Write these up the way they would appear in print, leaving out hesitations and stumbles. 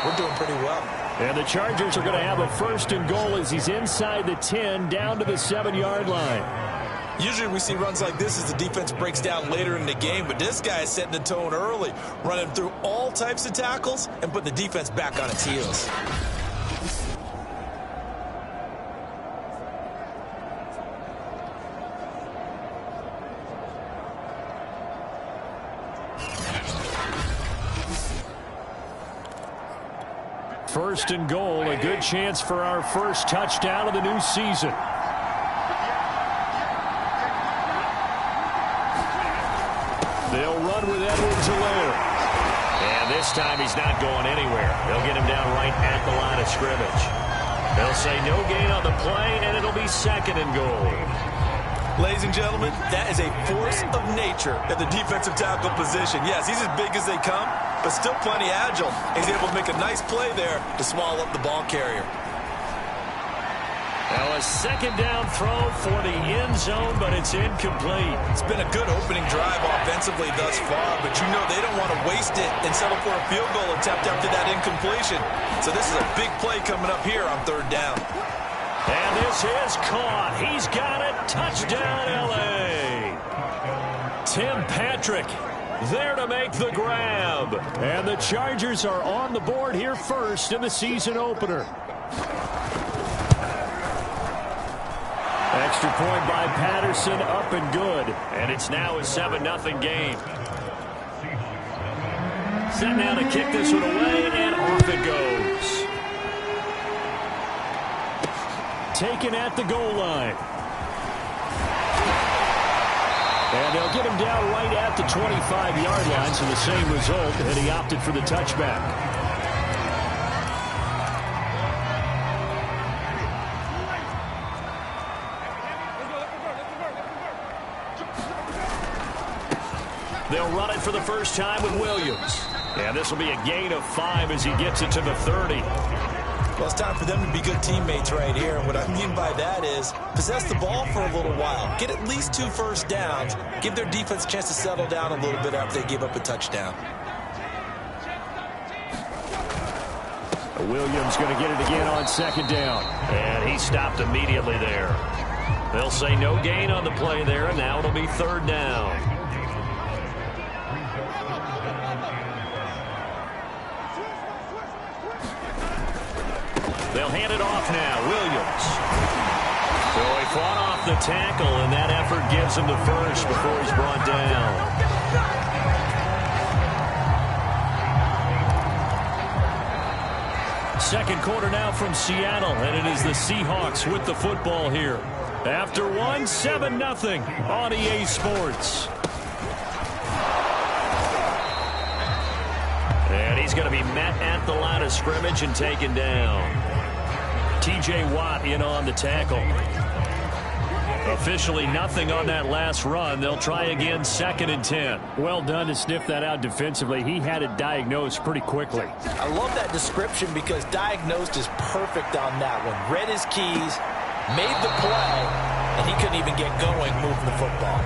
we're doing pretty well. And the Chargers are going to have a 1st and goal as he's inside the 10, down to the 7-yard line. Usually we see runs like this as the defense breaks down later in the game, but this guy is setting the tone early, running through all types of tackles and putting the defense back on its heels. First and goal, a good chance for our first touchdown of the new season. They'll run with Edwards-Helaire. And this time he's not going anywhere. They'll get him down right at the line of scrimmage. They'll say no gain on the play, and it'll be 2nd and goal. Ladies and gentlemen, that is a force of nature at the defensive tackle position. Yes, he's as big as they come, but still plenty agile. He's able to make a nice play there to swallow up the ball carrier. Now a 2nd down throw for the end zone, but it's incomplete. It's been a good opening drive offensively thus far, but you know they don't want to waste it and settle for a field goal attempt after that incompletion. So this is a big play coming up here on 3rd down. And this is caught. He's got it. Touchdown, L.A. Tim Patrick there to make the grab. And the Chargers are on the board here first in the season opener. Extra point by Patterson, up and good. And it's now a 7-0 game. Set now to kick this one away, and off it goes. Taken at the goal line. And they'll get him down right at the 25-yard line, so the same result, and he opted for the touchback. They'll run it for the first time with Williams. And this will be a gain of 5 as he gets it to the 30. Well, it's time for them to be good teammates right here. And what I mean by that is possess the ball for a little while. Get at least 2 first downs. Give their defense a chance to settle down a little bit after they give up a touchdown. Williams going to get it again on 2nd down. And he stopped immediately there. They'll say no gain on the play there, and now it'll be 3rd down. They'll hand it off now. Williams. So he fought off the tackle, and that effort gives him the first before he's brought down. Second quarter now from Seattle, and it is the Seahawks with the football here. After one, 7-0 on EA Sports. And he's going to be met at the line of scrimmage and taken down. T.J. Watt in on the tackle. Officially nothing on that last run. They'll try again, 2nd and 10. Well done to sniff that out defensively. He had it diagnosed pretty quickly. I love that description because diagnosed is perfect on that one. Read his keys, made the play, and he couldn't even get going moving the football.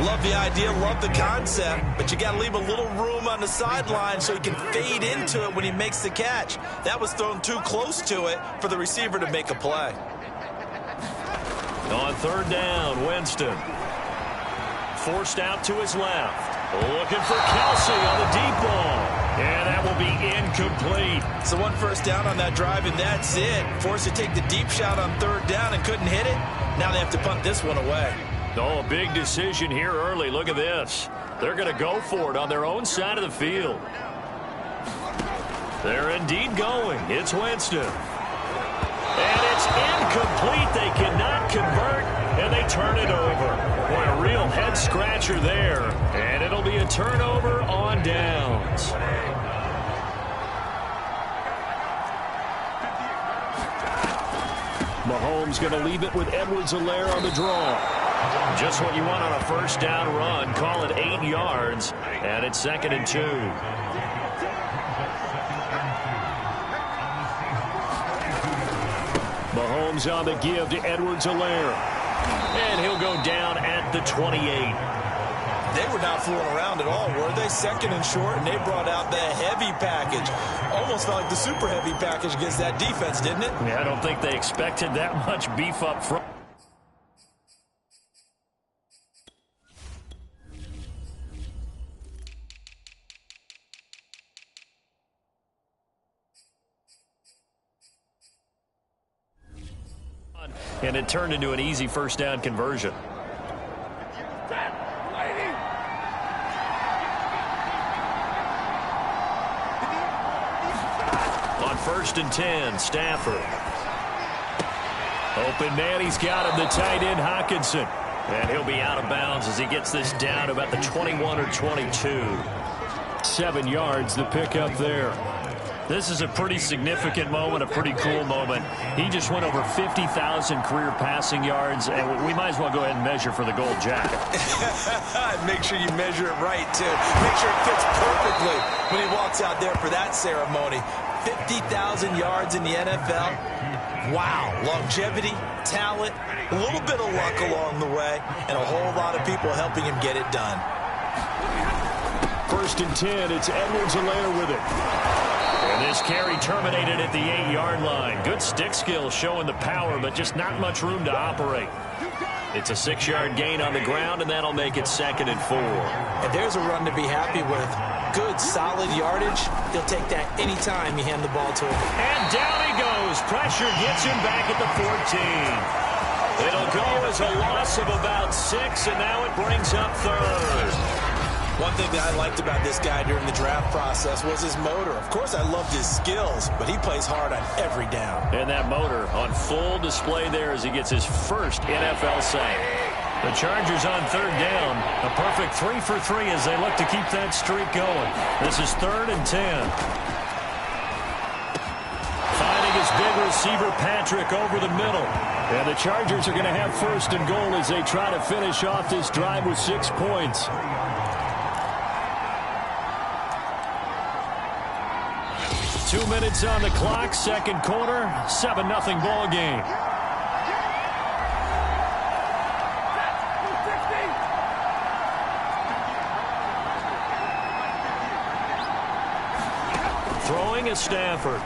Love the idea, love the concept, but you got to leave a little room on the sideline so he can fade into it when he makes the catch. That was thrown too close to it for the receiver to make a play. On 3rd down, Winston. Forced out to his left. Looking for Kelsey on the deep ball. And that will be incomplete. So 1 first down on that drive, and that's it. Forced to take the deep shot on 3rd down and couldn't hit it. Now they have to punt this one away. Oh, a big decision here early. Look at this. They're going to go for it on their own side of the field. They're indeed going. It's Winston. And it's incomplete. They cannot convert, and they turn it over. Boy, a real head-scratcher there. And it'll be a turnover on downs. Mahomes going to leave it with Edwards-Helaire on the draw. Just what you want on a first down run. Call it 8 yards, and it's 2nd and 2. Mahomes on the give to Edwards-Helaire. And he'll go down at the 28. They were not fooling around at all, were they? Second and short, and they brought out the heavy package. Almost felt like the super heavy package against that defense, didn't it? Yeah, I don't think they expected that much beef up front. And it turned into an easy first down conversion. On 1st and 10, Stafford. Open man, he's got him, the tight end, Hockenson. And he'll be out of bounds as he gets this down to about the 21 or 22. 7 yards, the pickup there. This is a pretty significant moment, a pretty cool moment. He just went over 50,000 career passing yards, and we might as well go ahead and measure for the gold jacket. Make sure you measure it right, too. Make sure it fits perfectly when he walks out there for that ceremony. 50,000 yards in the NFL. Wow. Longevity, talent, a little bit of luck along the way, and a whole lot of people helping him get it done. 1st and 10, it's Edwards-Helaire with it. And this carry terminated at the 8-yard line. Good stick skill showing the power, but just not much room to operate. It's a 6-yard gain on the ground, and that'll make it 2nd and 4. And there's a run to be happy with. Good, solid yardage. He'll take that anytime you hand the ball to him. And down he goes. Pressure gets him back at the 14. It'll go as a loss of about 6, and now it brings up 3rd. One thing that I liked about this guy during the draft process was his motor. Of course, I loved his skills, but he plays hard on every down. And that motor on full display there as he gets his first NFL sack. The Chargers on 3rd down. A perfect 3 for 3 as they look to keep that streak going. This is 3rd and 10. Finding his big receiver, Patrick, over the middle. And the Chargers are going to have 1st and goal as they try to finish off this drive with 6 points. 2 minutes on the clock, 2nd quarter, 7-0 ball game. Throwing is Stafford.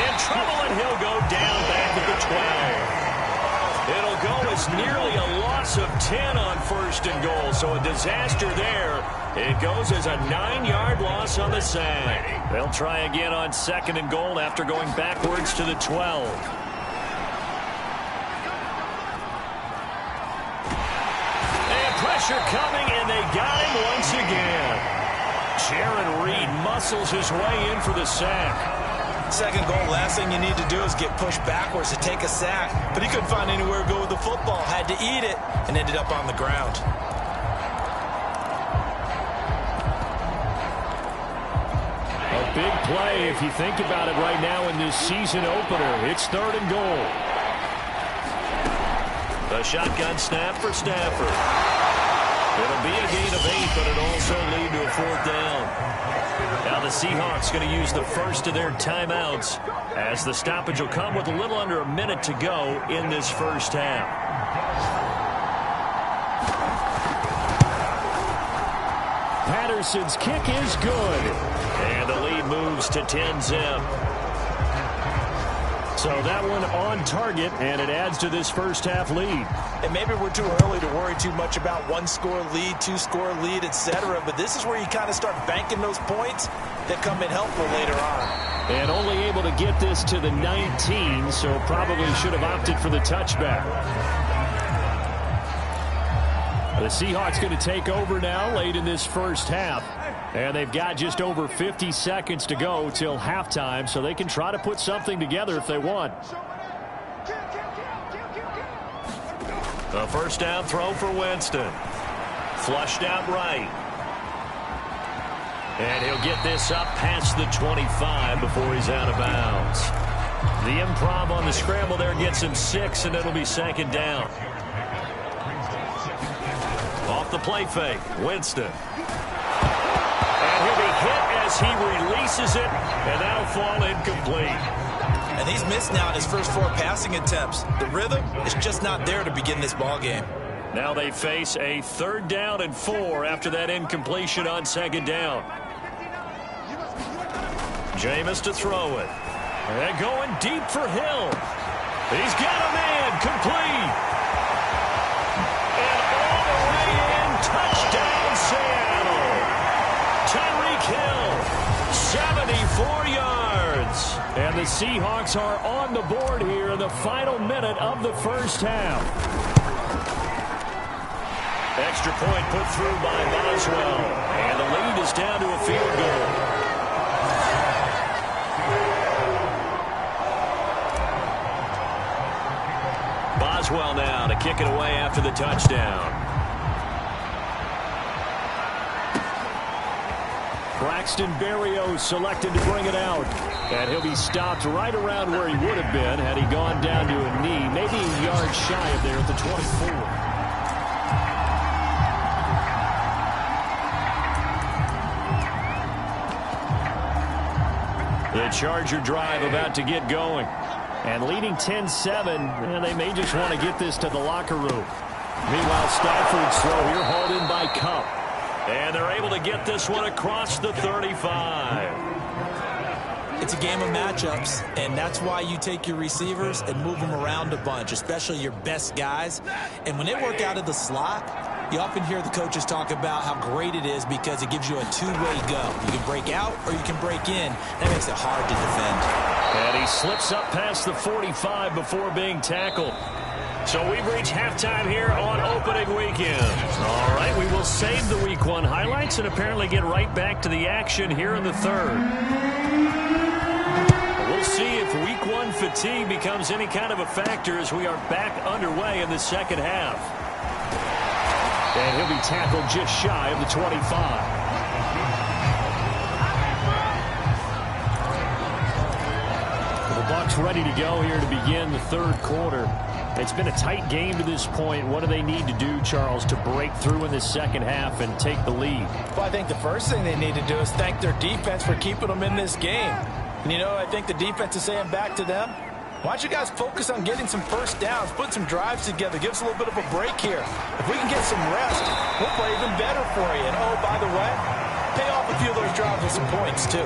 In trouble, and he'll go down back at the 12. It'll go as nearly a loss of 10 on 1st and goal, so a disaster there. It goes as a 9-yard loss on the sack. They'll try again on 2nd and goal after going backwards to the 12. And pressure coming, and they got him once again. Jaron Reed muscles his way in for the sack. 2nd goal, last thing you need to do is get pushed backwards to take a sack. But he couldn't find anywhere to go with the football. Had to eat it and ended up on the ground. A big play if you think about it right now in this season opener. It's 3rd and goal. The shotgun snap for Stafford. It'll be a gain of 8, but it'll also lead to a 4th down. Now the Seahawks going to use the first of their timeouts as the stoppage will come with a little under a minute to go in this first half. Patterson's kick is good. And the lead moves to 10-zip. So that one on target, and it adds to this first half lead. And maybe we're too early to worry too much about 1-score lead, 2-score lead, etc. But this is where you kind of start banking those points that come in helpful later on. And only able to get this to the 19, so probably should have opted for the touchback. The Seahawks going to take over now late in this first half. And they've got just over 50 seconds to go till halftime, so they can try to put something together if they want. The first down throw for Winston. Flushed out right. And he'll get this up past the 25 before he's out of bounds. The improv on the scramble there gets him 6, and it'll be 2nd down. Off the play fake, Winston. And he'll be hit as he releases it, and that'll fall incomplete. And he's missed now in his first 4 passing attempts. The rhythm is just not there to begin this ball game. Now they face a 3rd down and 4 after that incompletion on 2nd down. Jameis to throw it. And going deep for Hill. He's got a man complete. And all the way in, touchdown Seattle. Tyreek Hill, 74 yards. And the Seahawks are on the board here in the final minute of the first half. Extra point put through by Boswell. And the lead is down to a field goal. Boswell now to kick it away after the touchdown. Braxton Berrios selected to bring it out. And he'll be stopped right around where he would have been had he gone down to a knee, maybe a yard shy of there at the 24. The Charger drive about to get going. And leading 10-7, and they may just want to get this to the locker room. Meanwhile, Stafford's throw here hauled in by Kupp. And they're able to get this one across the 35. It's a game of matchups, and that's why you take your receivers and move them around a bunch, especially your best guys. And when they work out of the slot, you often hear the coaches talk about how great it is because it gives you a two-way go. You can break out or you can break in. That makes it hard to defend. And he slips up past the 45 before being tackled. So we've reached halftime here on opening weekend. All right, we will save the Week 1 highlights and apparently get right back to the action here in the third. We'll see if Week 1 fatigue becomes any kind of a factor as we are back underway in the second half. And he'll be tackled just shy of the 25. Bucs ready to go here to begin the third quarter. It's been a tight game to this point. What do they need to do, Charles, to break through in the second half and take the lead? Well, I think the first thing they need to do is thank their defense for keeping them in this game. And, you know, I think the defense is saying back to them, why don't you guys focus on getting some first downs, put some drives together, give us a little bit of a break here. If we can get some rest, we'll play even better for you. And, oh, by the way, pay off a few of those drives with some points, too.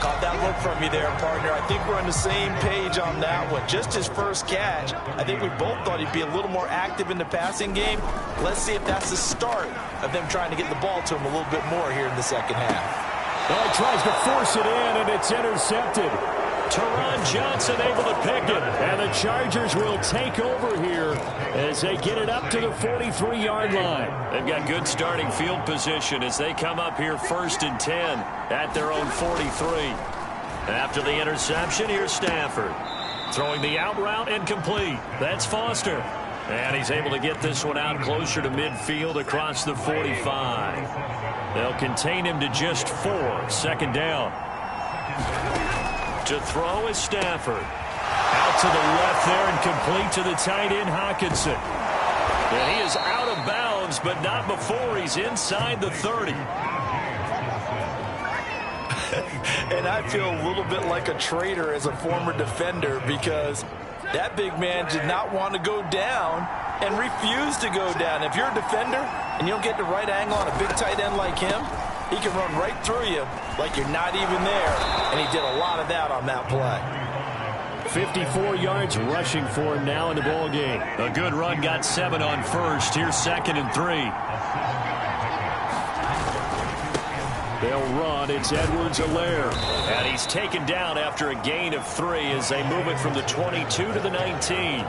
Caught that look from you there, partner. I think we're on the same page on that one. Just his first catch, I think we both thought he'd be a little more active in the passing game. Let's see if that's the start of them trying to get the ball to him a little bit more here in the second half. Well, he tries to force it in, and it's intercepted. Teron Johnson able to pick it, and the Chargers will take over here as they get it up to the 43-yard line. They've got good starting field position as they come up here 1st and 10 at their own 43. After the interception, here's Stafford. Throwing the out route incomplete. That's Foster. And he's able to get this one out closer to midfield across the 45. They'll contain him to just 4. 2nd down. To throw is Stafford. Out to the left there and complete to the tight end, Hockenson. And he is out of bounds, but not before he's inside the 30. And I feel a little bit like a traitor as a former defender because that big man did not want to go down and refused to go down. If you're a defender and you don't get the right angle on a big tight end like him, he can run right through you like you're not even there, and he did a lot of that on that play. 54 yards rushing for him now in the ball game. A good run, got 7 on first. Here's 2nd and 3. They'll run. It's Edwards-Helaire. And he's taken down after a gain of 3 as they move it from the 22 to the 19.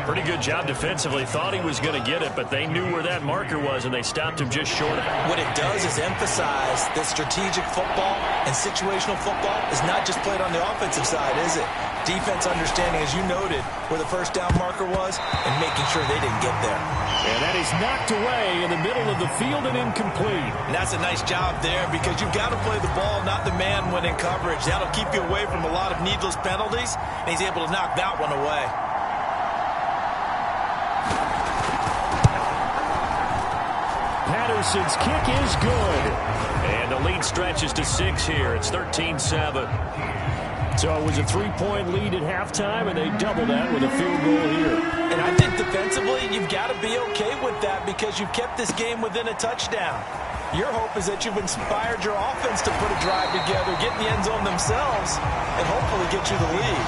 Pretty good job defensively. Thought he was going to get it, but they knew where that marker was, and they stopped him just short of it. What it does is emphasize that strategic football and situational football is not just played on the offensive side, is it? Defense understanding, as you noted, where the first down marker was and making sure they didn't get there. And that is knocked away in the middle of the field and incomplete. And that's a nice job there because you've got to play the ball, not the man when in coverage. That'll keep you away from a lot of needless penalties, and he's able to knock that one away. Patterson's kick is good. And the lead stretches to 6 here. It's 13-7. So it was a 3-point lead at halftime, and they doubled that with a field goal here. And I think defensively, you've got to be okay with that because you've kept this game within a touchdown. Your hope is that you've inspired your offense to put a drive together, get in the end zone themselves, and hopefully get you the lead.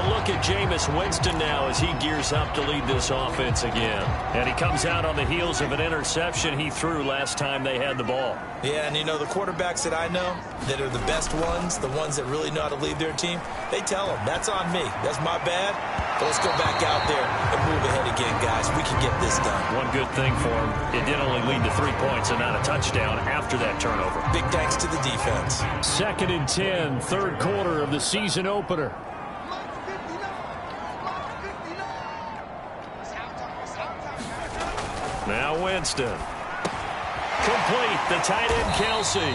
Look at Jameis Winston now as he gears up to lead this offense again. And he comes out on the heels of an interception he threw last time they had the ball. Yeah, and you know, the quarterbacks that I know that are the best ones, the ones that really know how to lead their team, they tell them, that's on me. That's my bad. But let's go back out there and move ahead again, guys. We can get this done. One good thing for him, it did only lead to 3 points and not a touchdown after that turnover. Big thanks to the defense. 2nd and 10, third quarter of the season opener. Now Winston. Complete, the tight end Kelsey.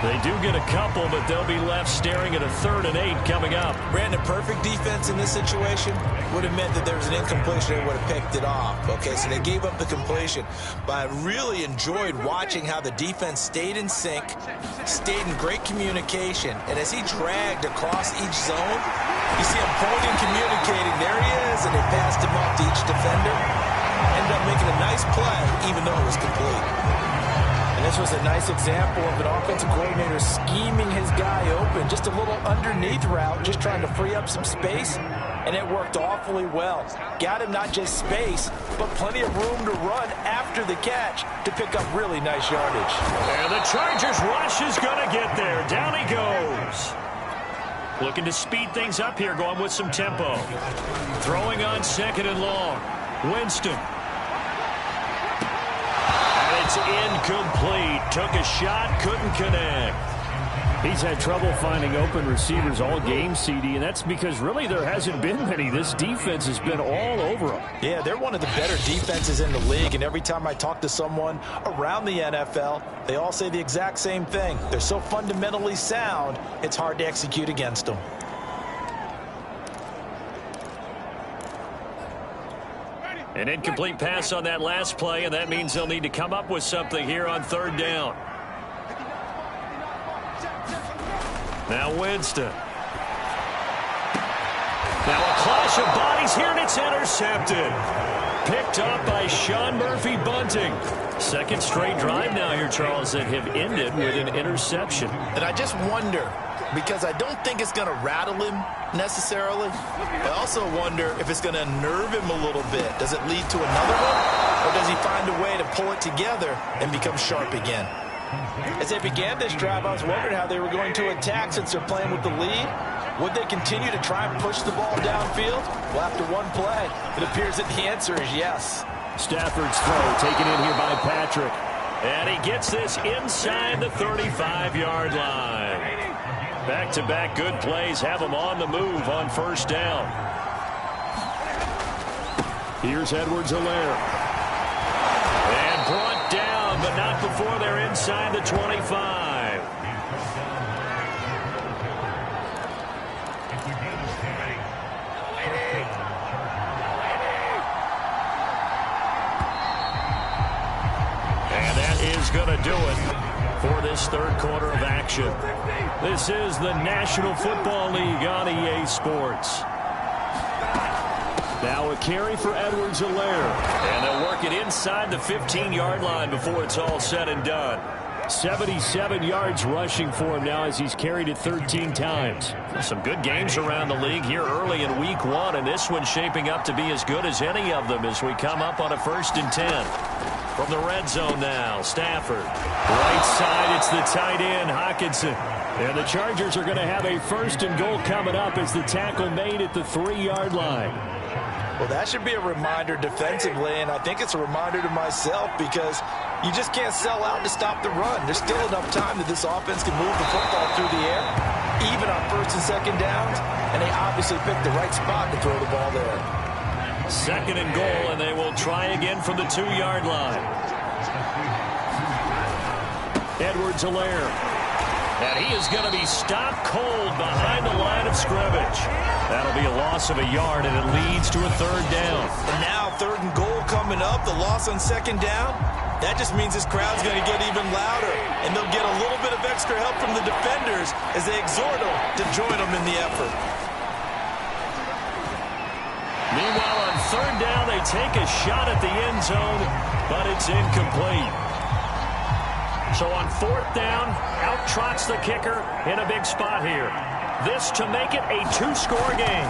They do get a couple, but they'll be left staring at a 3rd and 8 coming up. Brandon, perfect defense in this situation would have meant that there was an incompletion and would have picked it off. Okay, so they gave up the completion. But I really enjoyed watching how the defense stayed in sync, stayed in great communication, and as he dragged across each zone, you see him pointing, communicating. There he is, and they passed him off to each defender. Ended up making a nice play, even though it was complete. And this was a nice example of an offensive coordinator scheming his guy open. Just a little underneath route, just trying to free up some space. And it worked awfully well. Got him not just space, but plenty of room to run after the catch to pick up really nice yardage. And the Chargers rush is going to get there. Down he goes. Looking to speed things up here, going with some tempo. Throwing on 2nd and long. Winston. And it's incomplete. Took a shot, couldn't connect. He's had trouble finding open receivers all game, CD, and that's because really there hasn't been many. This defense has been all over them. Yeah, they're one of the better defenses in the league, and every time I talk to someone around the NFL, they all say the exact same thing. They're so fundamentally sound, it's hard to execute against them. An incomplete pass on that last play, and that means they'll need to come up with something here on 3rd down. Now Winston. Now a clash of bodies here, and it's intercepted. Picked up by Sean Murphy-Bunting. 2nd straight drive now here, Charles, that have ended with an interception. And I just wonder, because I don't think it's going to rattle him necessarily. I also wonder if it's going to unnerve him a little bit. Does it lead to another one? Or does he find a way to pull it together and become sharp again? As they began this drive, I was wondering how they were going to attack since they're playing with the lead. Would they continue to try and push the ball downfield? Well, after one play, it appears that the answer is yes. Stafford's throw taken in here by Patrick. And he gets this inside the 35-yard line. Back-to-back good plays have him on the move on 1st down. Here's Edwards-Helaire. And brought down, but not before they're inside the 25. And that is going to do it for this 3rd quarter of action. This is the National Football League on EA Sports. Now a carry for Edwards-Helaire. And they'll work it inside the 15-yard line before it's all said and done. 77 yards rushing for him now as he's carried it 13 times. Some good games around the league here early in week 1, and this one's shaping up to be as good as any of them as we come up on a 1st and 10. From the red zone now, Stafford. Right side, it's the tight end, Hockenson. And the Chargers are going to have a 1st and goal coming up as the tackle made at the 3-yard line. Well, that should be a reminder defensively, and I think it's a reminder to myself because you just can't sell out to stop the run. There's still enough time that this offense can move the football through the air, even on 1st and 2nd downs, and they obviously picked the right spot to throw the ball there. 2nd and goal, and they will try again from the 2-yard line. Edwards-Helaire. And he is going to be stopped cold behind the line of scrimmage. That'll be a loss of a yard, and it leads to a 3rd down. And now 3rd and goal coming up. up the loss on second down, that just means this crowd's going to get even louder, and they'll get a little bit of extra help from the defenders as they exhort them to join them in the effort. Meanwhile, on third down, they take a shot at the end zone, but it's incomplete. So on fourth down, out trots the kicker in a big spot here. This to make it a two-score game.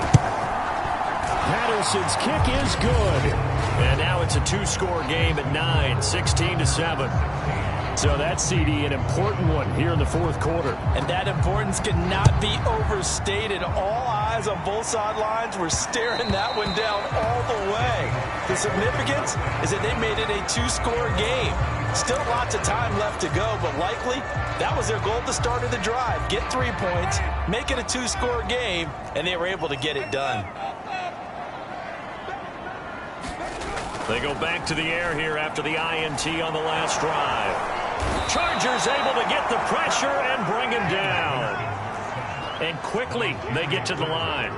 Patterson's kick is good. And now it's a two-score game at 9, 16-7. So that, CD, an important one here in the fourth quarter. And that importance cannot be overstated. All eyes on both sidelines were staring that one down all the way. The significance is that they made it a two-score game. Still lots of time left to go, but likely that was their goal at the start of the drive. Get 3 points, make it a two-score game, and they were able to get it done. They go back to the air here after the INT on the last drive. Chargers able to get the pressure and bring him down. And quickly they get to the line.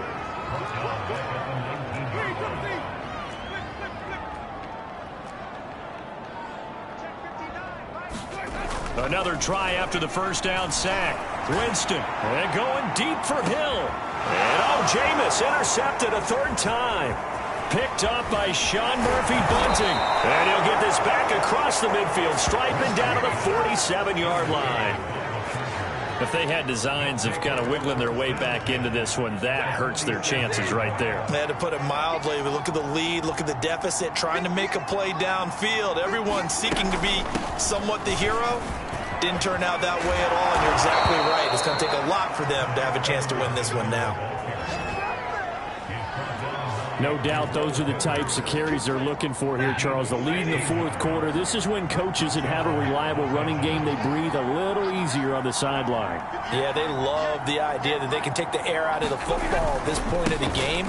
Another try after the first down sack. Winston and going deep for Hill. And Jameis intercepted a third time. Picked up by Sean Murphy-Bunting. And he'll get this back across the midfield, striping down to the 47-yard line. If they had designs of kind of wiggling their way back into this one, that hurts their chances right there. They had to put it mildly. Look at the lead, look at the deficit, trying to make a play downfield. Everyone seeking to be somewhat the hero. Didn't turn out that way at all, and you're exactly right. It's going to take a lot for them to have a chance to win this one now. No doubt those are the types of carries they're looking for here, Charles. The lead in the fourth quarter. This is when coaches that have a reliable running game, they breathe a little easier on the sideline. Yeah, they love the idea that they can take the air out of the football at this point of the game.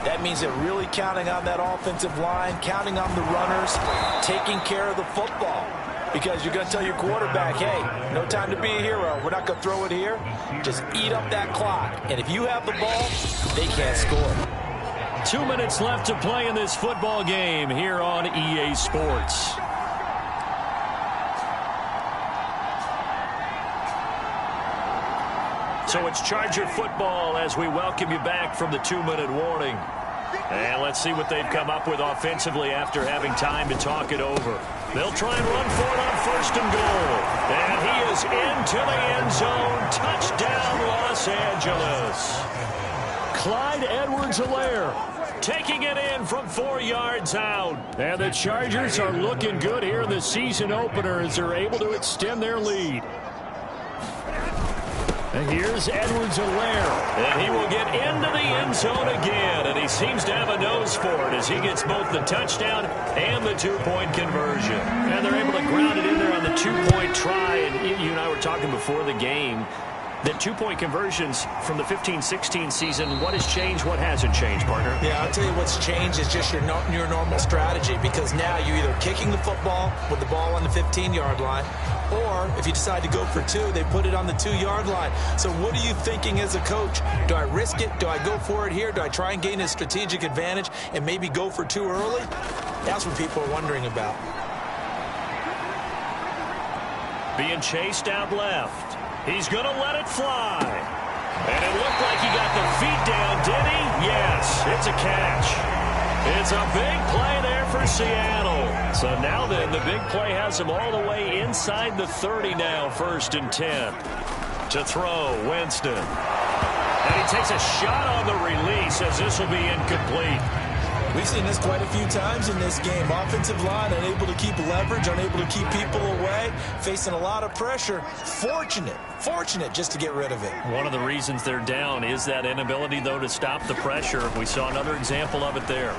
That means they're really counting on that offensive line, counting on the runners, taking care of the football. Because you're going to tell your quarterback, hey, no time to be a hero. We're not going to throw it here. Just eat up that clock. And if you have the ball, they can't score. 2 minutes left to play in this football game here on EA Sports. So it's Charger football as we welcome you back from the 2-minute warning. And let's see what they've come up with offensively after having time to talk it over. They'll try and run for it on first and goal. And he is into the end zone. Touchdown, Los Angeles. Clyde Edwards-Helaire taking it in from 4 yards out. And the Chargers are looking good here in the season opener as they're able to extend their lead. And here's Edwards-Helaire. And he will get into the end zone again. And he seems to have a nose for it as he gets both the touchdown and the two-point conversion. And they're able to ground it in there on the two-point try. And you and I were talking before the game that two-point conversions from the 15-16 season, what has changed, what hasn't changed, partner? Yeah, I'll tell you what's changed is just your normal strategy, because now you're either kicking the football with the ball on the 15-yard line, or if you decide to go for two, they put it on the 2-yard line. So what are you thinking as a coach? Do I risk it? Do I go for it here? Do I try and gain a strategic advantage and maybe go for two early? That's what people are wondering about. Being chased out left. He's going to let it fly. And it looked like he got the feet down, did he? Yes, it's a catch. It's a big play there for Seattle. So now then, the big play has him all the way inside the 30 now, 1st and 10. To throw, Winston. And he takes a shot on the release as this will be incomplete. We've seen this quite a few times in this game. Offensive line unable to keep leverage, unable to keep people away, facing a lot of pressure. Fortunate just to get rid of it. One of the reasons they're down is that inability, though, to stop the pressure. We saw another example of it there.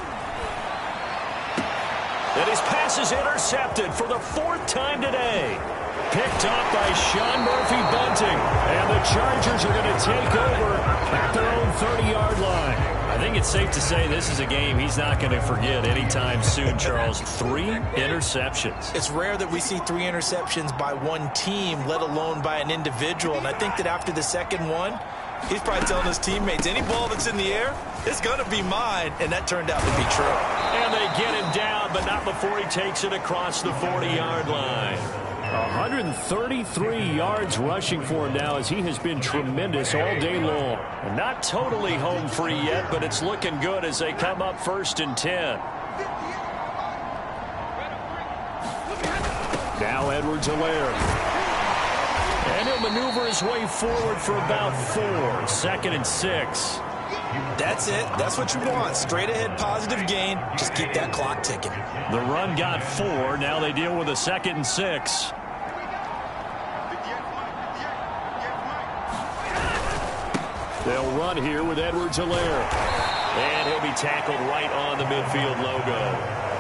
And his pass is intercepted for the 4th time today. Picked up by Sean Murphy-Bunting. And the Chargers are going to take over at their own 30-yard line. I think it's safe to say this is a game he's not going to forget anytime soon, Charles. 3 interceptions. It's rare that we see 3 interceptions by one team, let alone by an individual. And I think that after the second one, He's probably telling his teammates, any ball that's in the air, it's going to be mine. And that turned out to be true. And they get him down, but not before he takes it across the 40-yard line. 133 yards rushing for him now, as he has been tremendous all day long. And not totally home free yet, but it's looking good as they come up 1st and 10. Now Edwards-Helaire. And he'll maneuver his way forward for about 4. 2nd and 6. That's it. That's what you want. Straight ahead positive gain. Just keep that clock ticking. The run got 4. Now they deal with a 2nd and 6. They'll run here with Edwards-Helaire. And he'll be tackled right on the midfield logo.